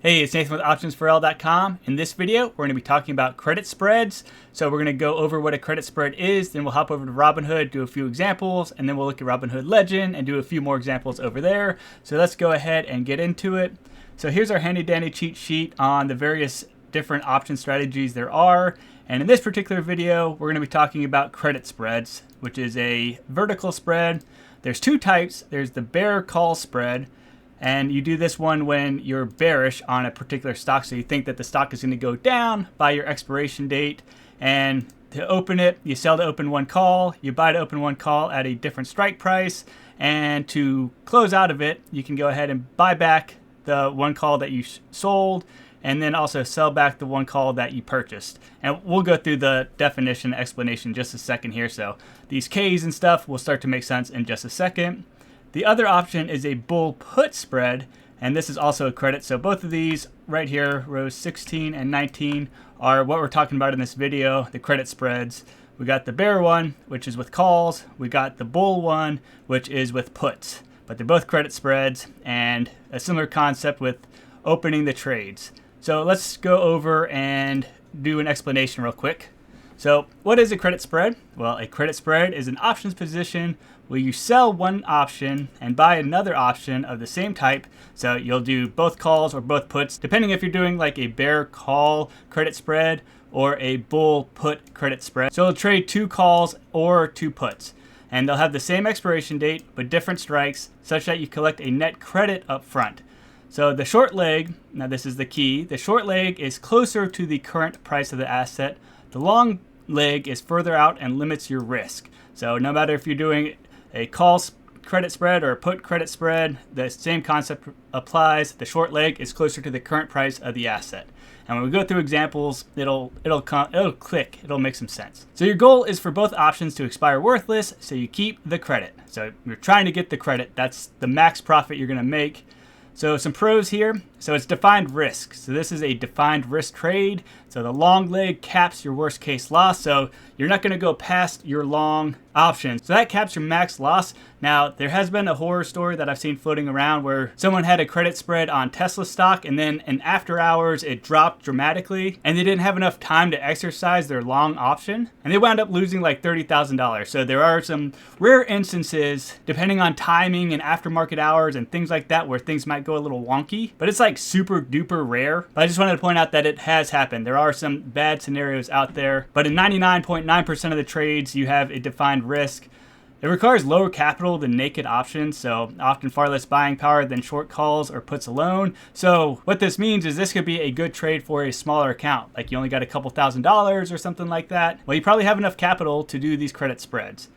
Hey, it's Nathan with OptionsForL.com. In this video, we're going to be talking about credit spreads. So we're going to go over what a credit spread is, then we'll hop over to Robinhood, do a few examples, and then we'll look at Robinhood Legend and do a few more examples over there. So let's go ahead and get into it. So here's our handy dandy cheat sheet on the various different option strategies there are. And in this particular video, we're going to be talking about credit spreads, which is a vertical spread. There's two types. There's the bear call spread. And you do this one when you're bearish on a particular stock. So you think that the stock is going to go down by your expiration date. And to open it, you sell to open one call. You buy to open one call at a different strike price. And to close out of it, you can go ahead and buy back the one call that you sold. And then also sell back the one call that you purchased. And we'll go through the definition explanation in just a second here. So these Ks and stuff will start to make sense in just a second. The other option is a bull put spread, and this is also a credit. So both of these right here, rows 16 and 19, are what we're talking about in this video, the credit spreads. We got the bear one, which is with calls. We got the bull one, which is with puts. But they're both credit spreads, and a similar concept with opening the trades. So let's go over and do an explanation real quick. So what is a credit spread? Well, a credit spread is an options position where you sell one option and buy another option of the same type. So you'll do both calls or both puts, depending if you're doing like a bear call credit spread or a bull put credit spread. So you'll trade two calls or two puts, and they'll have the same expiration date but different strikes, such that you collect a net credit up front. So the short leg, now this is the key, the short leg is closer to the current price of the asset. The long leg is further out and limits your risk. So no matter if you're doing a call credit spread or a put credit spread, the same concept applies. The short leg is closer to the current price of the asset. And when we go through examples, it'll click, it'll make some sense. So your goal is for both options to expire worthless, so you keep the credit. So you're trying to get the credit. That's the max profit you're going to make. So some pros here. So it's defined risk. So this is a defined risk trade. So the long leg caps your worst case loss. So you're not going to go past your long option. So that caps your max loss. Now, there has been a horror story that I've seen floating around where someone had a credit spread on Tesla stock, and then in after hours it dropped dramatically, and they didn't have enough time to exercise their long option, and they wound up losing like $30,000. So there are some rare instances, depending on timing and aftermarket hours and things like that, where things might go a little wonky, but it's like super duper rare. But I just wanted to point out that it has happened. There are some bad scenarios out there, but in 99.9% of the trades, you have a defined risk. It requires lower capital than naked options, so often far less buying power than short calls or puts alone. So what this means is this could be a good trade for a smaller account, like you only got a couple $1,000s or something like that. Well, you probably have enough capital to do these credit spreads.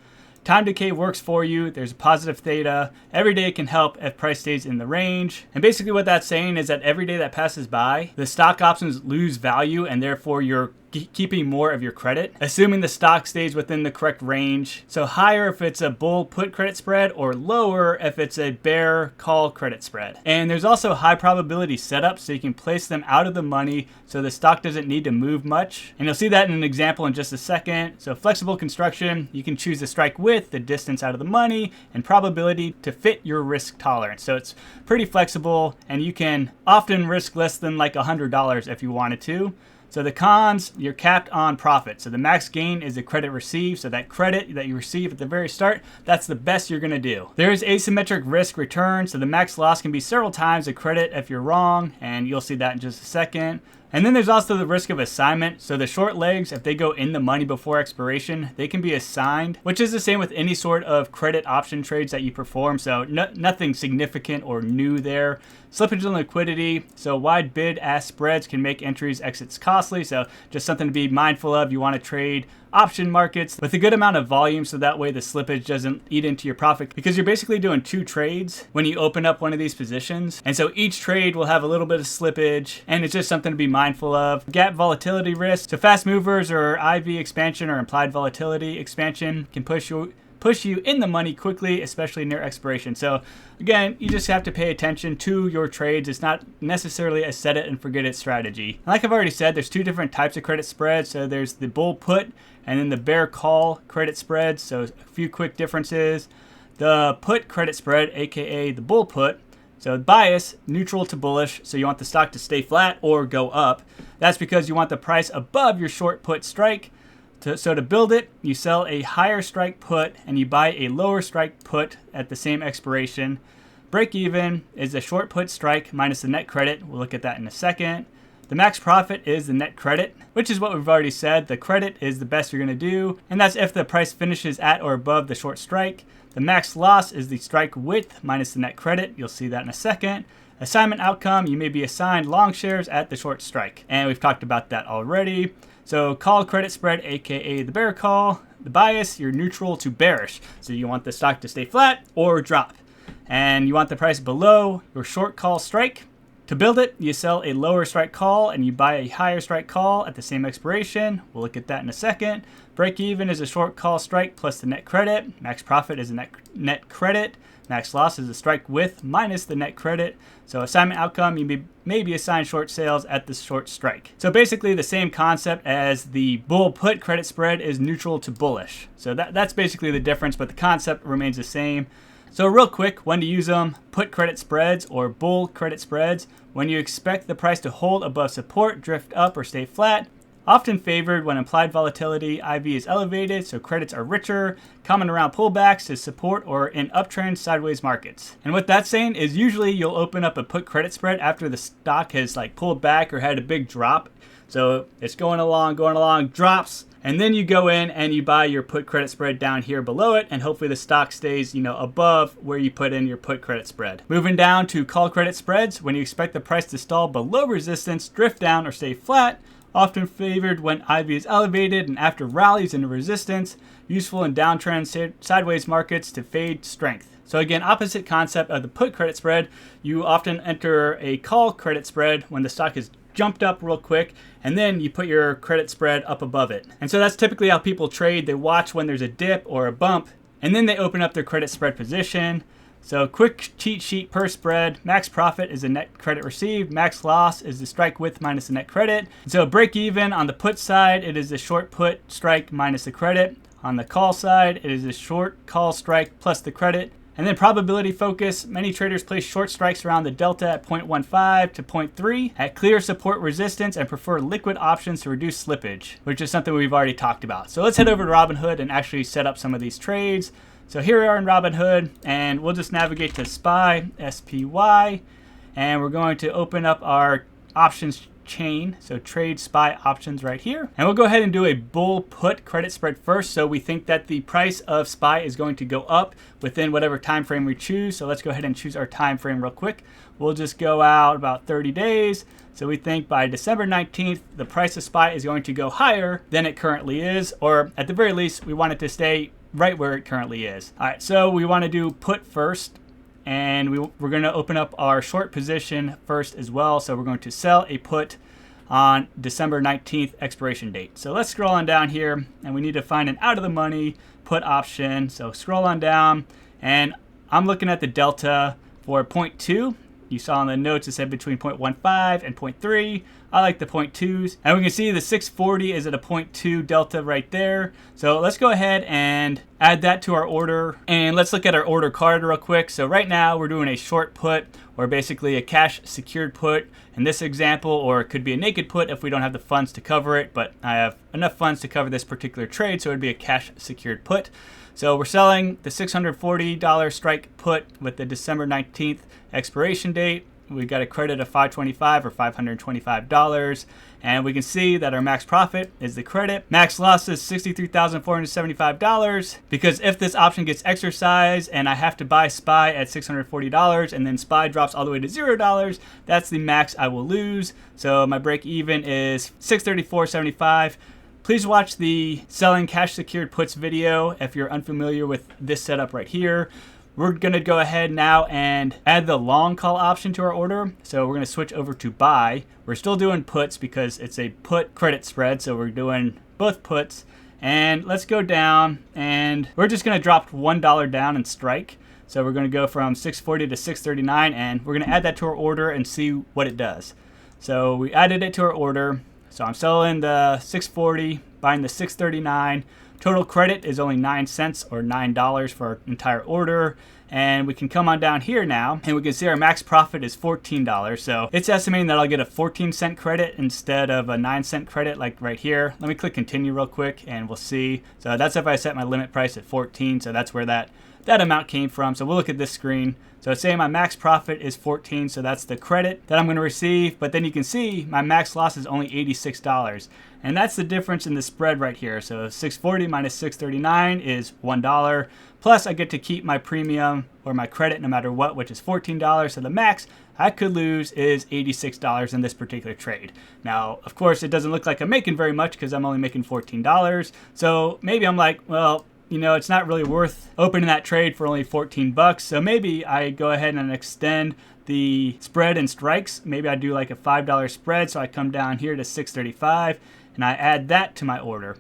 Time decay works for you. There's a positive theta. Every day can help if price stays in the range. And basically what that's saying is that every day that passes by, the stock options lose value, and therefore you're keeping more of your credit, assuming the stock stays within the correct range. So higher if it's a bull put credit spread, or lower if it's a bear call credit spread. And there's also high probability setups, so you can place them out of the money so the stock doesn't need to move much. And you'll see that in an example in just a second. So flexible construction, you can choose the strike width, the distance out of the money, and probability to fit your risk tolerance. So it's pretty flexible, and you can often risk less than like $100 if you wanted to. So the cons, you're capped on profit. So the max gain is the credit received. So that credit that you receive at the very start, that's the best you're going to do. There is asymmetric risk return. So the max loss can be several times the credit if you're wrong, and you'll see that in just a second. And then there's also the risk of assignment. So the short legs, if they go in the money before expiration, they can be assigned, which is the same with any sort of credit option trades that you perform. So nothing significant or new there. Slippage in liquidity. So wide bid-ask spreads can make entries exits costly. So just something to be mindful of. You want to trade option markets with a good amount of volume, so that way the slippage doesn't eat into your profit, because you're basically doing two trades when you open up one of these positions. And so each trade will have a little bit of slippage, and it's just something to be mindful of. Gap volatility risk. So fast movers or IV expansion or implied volatility expansion can push you in the money quickly, especially near expiration. So again, you just have to pay attention to your trades. It's not necessarily a set it and forget it strategy. Like I've already said, there's two different types of credit spreads. So there's the bull put and then the bear call credit spread. So a few quick differences. The put credit spread, aka the bull put, So bias, neutral to bullish, so you want the stock to stay flat or go up. That's because you want the price above your short put strike. So to build it, you sell a higher strike put and you buy a lower strike put at the same expiration. Break even is the short put strike minus the net credit. We'll look at that in a second. The max profit is the net credit, which is what we've already said. The credit is the best you're going to do, and that's if the price finishes at or above the short strike. The max loss is the strike width minus the net credit. You'll see that in a second. Assignment outcome, you may be assigned long shares at the short strike, and we've talked about that already. So call credit spread, aka the bear call. The bias, you're neutral to bearish, so you want the stock to stay flat or drop, and you want the price below your short call strike. To build it, you sell a lower strike call and you buy a higher strike call at the same expiration. We'll look at that in a second. Break even is a short call strike plus the net credit. Max profit is a net credit. Max loss is a strike width minus the net credit. So assignment outcome, you may be assigned short sales at the short strike. So basically the same concept as the bull put credit spread is neutral to bullish. So that's basically the difference, but the concept remains the same. So real quick, when to use them: put credit spreads or bull credit spreads, when you expect the price to hold above support, drift up, or stay flat. Often favored when implied volatility, IV, is elevated, so credits are richer, common around pullbacks to support or in uptrend sideways markets. And what that's saying is usually you'll open up a put credit spread after the stock has pulled back or had a big drop. So it's going along, drops, and then you go in and you buy your put credit spread down here below it, and hopefully the stock stays, above where you put in your put credit spread. Moving down to call credit spreads, when you expect the price to stall below resistance, drift down, or stay flat. Often favored when IV is elevated and after rallies into resistance. Useful in downtrend sideways markets to fade strength. So again, opposite concept of the put credit spread. You often enter a call credit spread when the stock is jumped up real quick, and then you put your credit spread up above it. And so that's typically how people trade. They watch when there's a dip or a bump, and then they open up their credit spread position. So quick cheat sheet per spread: max profit is the net credit received, max loss is the strike width minus the net credit. So break even on the put side, it is the short put strike minus the credit. On the call side, it is the short call strike plus the credit. And then probability focus: many traders place short strikes around the delta at 0.15 to 0.3 at clear support resistance and prefer liquid options to reduce slippage, which is something we've already talked about. So let's head over to Robinhood and actually set up some of these trades. So here we are in Robinhood, and we'll just navigate to SPY, SPY, and we're going to open up our options chain. So trade SPY options right here. And we'll go ahead and do a bull put credit spread first. So we think that the price of SPY is going to go up within whatever time frame we choose. So let's go ahead and choose our time frame real quick. We'll just go out about 30 days. So we think by December 19th, the price of SPY is going to go higher than it currently is, or at the very least, we want it to stay right where it currently is. All right, so we want to do put first, and we're going to open up our short position first as well. So we're going to sell a put on December 19th expiration date. So let's scroll on down here, and we need to find an out of the money put option. So scroll on down, and I'm looking at the delta for 0.2. You saw in the notes it said between 0.15 and 0.3. I like the 0.2s. And we can see the 640 is at a 0.2 delta right there. So let's go ahead and add that to our order. And let's look at our order card real quick. So right now we're doing a short put, or basically a cash secured put in this example, or it could be a naked put if we don't have the funds to cover it. But I have enough funds to cover this particular trade, so it'd be a cash secured put. So we're selling the $640 strike put with the December 19th expiration date. We got a credit of $525 or $525, and we can see that our max profit is the credit. Max loss is $63,475, because if this option gets exercised and I have to buy SPY at $640 and then SPY drops all the way to $0, that's the max I will lose. So my break even is $634.75. Please watch the selling cash secured puts video if you're unfamiliar with this setup right here. We're going to go ahead now and add the long call option to our order. So we're going to switch over to buy. We're still doing puts because it's a put credit spread, so we're doing both puts. And let's go down, and we're just going to drop $1 down and strike. So we're going to go from 640 to 639, and we're going to add that to our order and see what it does. So we added it to our order. So I'm selling the 640, buying the 639, Total credit is only 9 cents or $9 for our entire order. And we can come on down here now and we can see our max profit is $14. So it's estimating that I'll get a 14-cent credit instead of a 9-cent credit like right here. Let me click continue real quick and we'll see. So that's if I set my limit price at 14. So that's where that amount came from. So we'll look at this screen. So it's saying my max profit is 14, so that's the credit that I'm going to receive. But then you can see my max loss is only $86. And that's the difference in the spread right here. So 640 minus 639 is $1. Plus I get to keep my premium or my credit no matter what, which is $14. So the max I could lose is $86 in this particular trade. Now, of course, it doesn't look like I'm making very much because I'm only making $14. So maybe I'm like, well, you know, it's not really worth opening that trade for only 14 bucks. So maybe I go ahead and extend the spread and strikes. Maybe I do like a $5 spread. So I come down here to 635 and I add that to my order.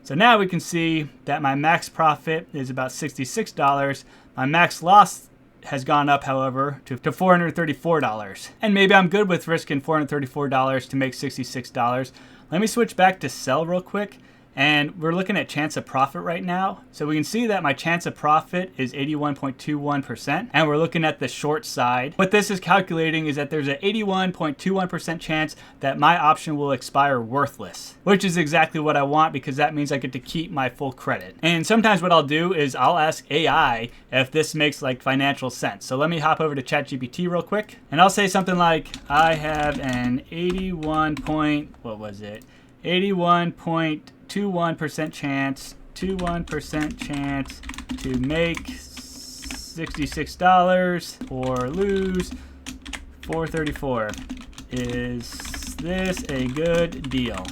So now we can see that my max profit is about $66. My max loss has gone up, however, to $434. And maybe I'm good with risking $434 to make $66. Let me switch back to sell real quick. And we're looking at chance of profit right now. So we can see that my chance of profit is 81.21%. And we're looking at the short side. What this is calculating is that there's an 81.21% chance that my option will expire worthless, which is exactly what I want because that means I get to keep my full credit. And sometimes what I'll do is I'll ask AI if this makes like financial sense. So let me hop over to ChatGPT real quick. And I'll say something like, I have an 81.21% chance, 21% chance to make $66 or lose $434. Is this a good deal?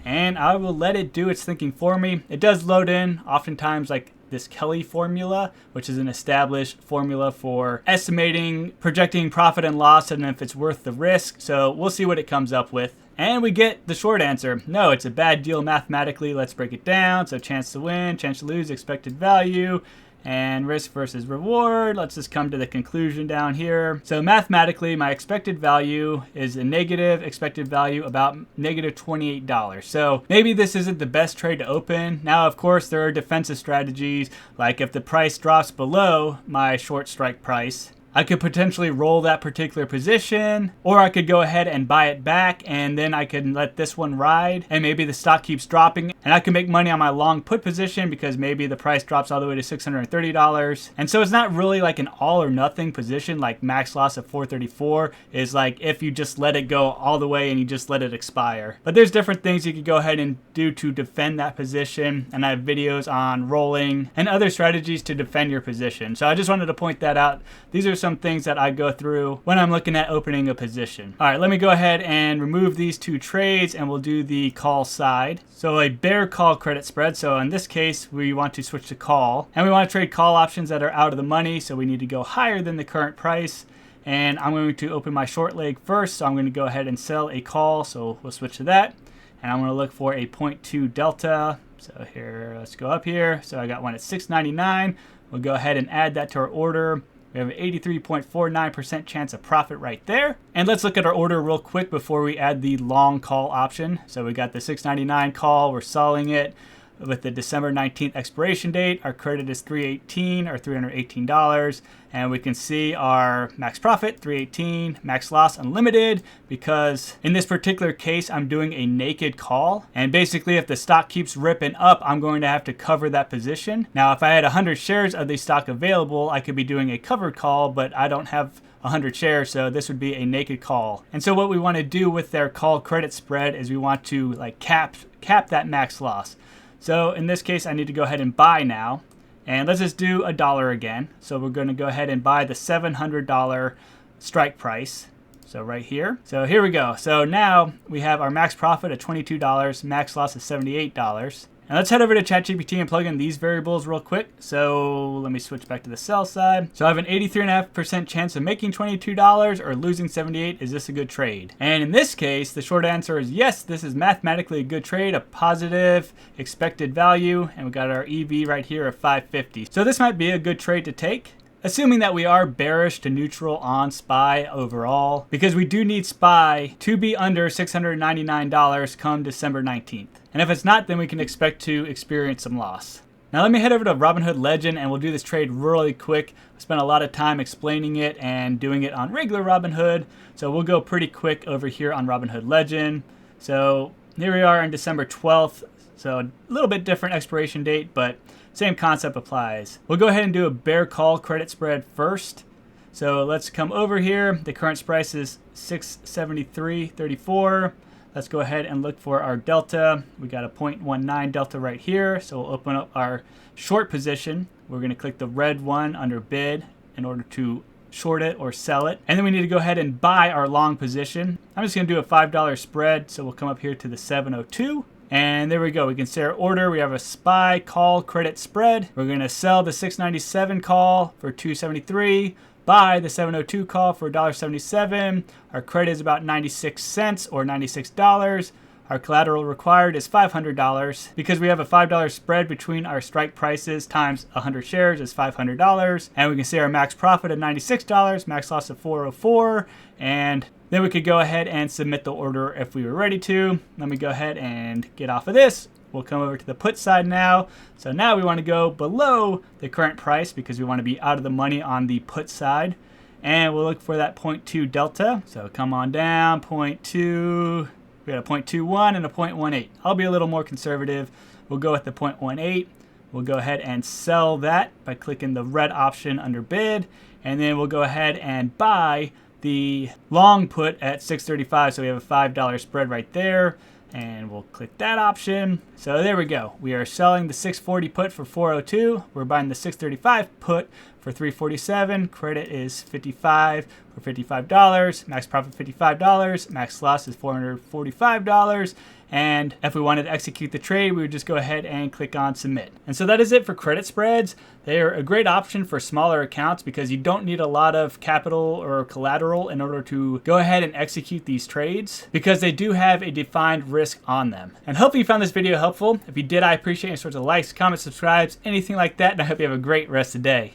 And I will let it do its thinking for me. It does load in oftentimes like this Kelly formula, which is an established formula for estimating, projecting profit and loss and if it's worth the risk. So we'll see what it comes up with. And we get the short answer. No, it's a bad deal mathematically. Let's break it down. So chance to win, chance to lose, expected value, and risk versus reward. Let's just come to the conclusion down here. So mathematically, my expected value is a negative expected value about negative $28. So maybe this isn't the best trade to open. Now, of course, there are defensive strategies, like if the price drops below my short strike price, I could potentially roll that particular position, or I could go ahead and buy it back and then I can let this one ride and maybe the stock keeps dropping and I can make money on my long put position because maybe the price drops all the way to $630. And so it's not really like an all or nothing position like max loss of $434 is like if you just let it go all the way and you just let it expire. But there's different things you could go ahead and do to defend that position, and I have videos on rolling and other strategies to defend your position. So I just wanted to point that out. These are some things that I go through when I'm looking at opening a position. All right, let me go ahead and remove these two trades and we'll do the call side. So a bear call credit spread. So in this case, we want to switch to call and we want to trade call options that are out of the money. So we need to go higher than the current price. And I'm going to open my short leg first. So I'm going to go ahead and sell a call. So we'll switch to that. And I'm going to look for a 0.2 delta. So here, let's go up here. So I got one at $6.99. We'll go ahead and add that to our order. We have an 83.49% chance of profit right there. And let's look at our order real quick before we add the long call option. So we got the $6.99 call. We're selling it with the December 19th expiration date. Our credit is $318 or $318. And we can see our max profit, $318, max loss, unlimited, because in this particular case, I'm doing a naked call. And basically, if the stock keeps ripping up, I'm going to have to cover that position. Now, if I had 100 shares of the stock available, I could be doing a covered call, but I don't have 100 shares, so this would be a naked call. And so what we want to do with their call credit spread is we want to like cap that max loss. So in this case, I need to go ahead and buy now. And let's just do $1 again. So we're going to go ahead and buy the $700 strike price. So right here. So here we go. So now we have our max profit at $22, max loss of $78. And let's head over to ChatGPT and plug in these variables real quick. So let me switch back to the sell side. So I have an 83.5% chance of making $22 or losing $78. Is this a good trade? And in this case, the short answer is yes, this is mathematically a good trade, a positive expected value. And we got our EV right here of 550. So this might be a good trade to take. assuming that we are bearish to neutral on SPY overall, because we do need SPY to be under $699 come December 19th. And if it's not, then we can expect to experience some loss. Now let me head over to Robinhood Legend and we'll do this trade really quick. I spent a lot of time explaining it and doing it on regular Robinhood, so we'll go pretty quick over here on Robinhood Legend. So here we are on December 12th, so a little bit different expiration date, but same concept applies. We'll go ahead and do a bear call credit spread first. So let's come over here. The current price is 673.34. Let's go ahead and look for our delta. We got a 0.19 delta right here. So we'll open up our short position. We're going to click the red one under bid in order to short it or sell it. And then we need to go ahead and buy our long position. I'm just going to do a $5 spread. So we'll come up here to the 702. And there we go. We can see our order. We have a SPY call credit spread. We're going to sell the 697 call for 273. Buy the 702 call for $1.77. Our credit is about 96 cents or $96. Our collateral required is $500. Because we have a $5 spread between our strike prices times 100 shares is $500. And we can see our max profit of $96, max loss of 404. And then we could go ahead and submit the order if we were ready to. Let me go ahead and get off of this. We'll come over to the put side now. So now we want to go below the current price because we want to be out of the money on the put side. And we'll look for that 0.2 delta. So come on down, 0.2. We got a 0.21 and a 0.18. I'll be a little more conservative. We'll go with the 0.18. We'll go ahead and sell that by clicking the red option under bid. And then we'll go ahead and buy the long put at 635. So we have a $5 spread right there. And we'll click that option. So there we go. We are selling the 640 put for 402. We're buying the 635 put for 347. Credit is 55 for $55. Max profit $55. Max loss is $445. And if we wanted to execute the trade, we would just go ahead and click on submit. And so that is it for credit spreads. They are a great option for smaller accounts because you don't need a lot of capital or collateral in order to go ahead and execute these trades because they do have a defined risk on them. And hopefully you found this video helpful. If you did, I appreciate any sorts of likes, comments, subscribes, anything like that. And I hope you have a great rest of the day.